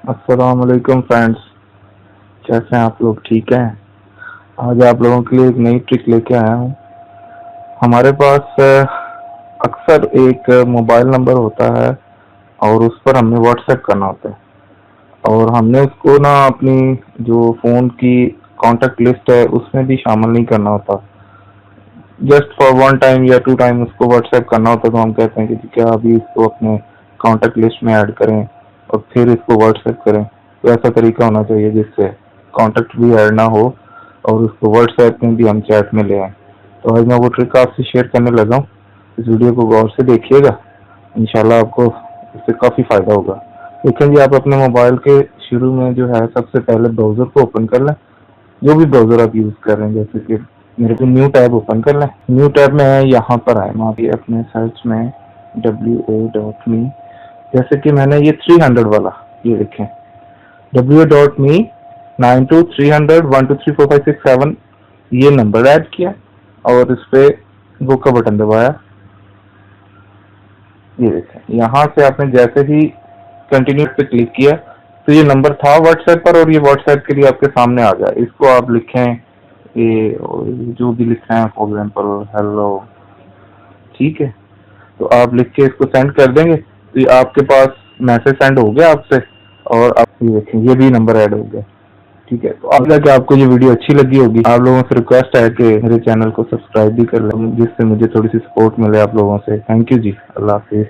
अस्सलाम वालेकुम फ्रेंड्स। कैसे हैं आप लोग? ठीक हैं? आज आप लोगों के लिए एक नई ट्रिक लेके आया हूँ। हमारे पास अक्सर एक मोबाइल नंबर होता है और उस पर हमें व्हाट्सएप करना होता है और हमने उसको ना अपनी जो फ़ोन की कॉन्टैक्ट लिस्ट है उसमें भी शामिल नहीं करना होता। जस्ट फॉर वन टाइम या टू टाइम उसको व्हाट्सएप करना होता है, तो हम कहते हैं कि क्या अभी इसको अपने कॉन्टैक्ट लिस्ट में ऐड करें और फिर इसको व्हाट्सएप करें। तो ऐसा तरीका होना चाहिए जिससे कॉन्टैक्ट भी ऐड ना हो और उसको व्हाट्सएप में भी हम चैट में ले आएँ। तो आज मैं वो ट्रिक आपसे शेयर करने लगा हूँ। इस वीडियो को गौर से देखिएगा, इंशाल्लाह आपको इससे काफ़ी फ़ायदा होगा। देखें जी, आप अपने मोबाइल के शुरू में जो है सबसे पहले ब्राउज़र को ओपन कर लें, जो भी ब्राउज़र आप यूज़ कर रहे हैं। जैसे कि मेरे को न्यू टैब ओपन कर लें। न्यू टैब में है, यहाँ पर आए वहाँ पे अपने सर्च में wa.me, जैसे कि मैंने ये 300 वाला ये लिखें wa.me 923001234567 ये नंबर ऐड किया और इस पे बुक का बटन दबाया। ये देखें, यहाँ से आपने जैसे ही कंटिन्यू पे क्लिक किया तो ये नंबर था व्हाट्सएप पर और ये व्हाट्सएप के लिए आपके सामने आ गया। इसको आप लिखें, ये जो भी लिखना है, फॉर एग्जाम्पल हेलो, ठीक है। तो आप लिख के इसको सेंड कर देंगे तो ये आपके पास मैसेज सेंड हो गया आपसे और आप ये देखें ये भी नंबर ऐड हो गया। ठीक है, तो अब तक आपको ये वीडियो अच्छी लगी होगी। आप लोगों से रिक्वेस्ट है कि मेरे चैनल को सब्सक्राइब भी कर लें, जिससे मुझे थोड़ी सी सपोर्ट मिले आप लोगों से। थैंक यू जी, अल्लाह हाफिज।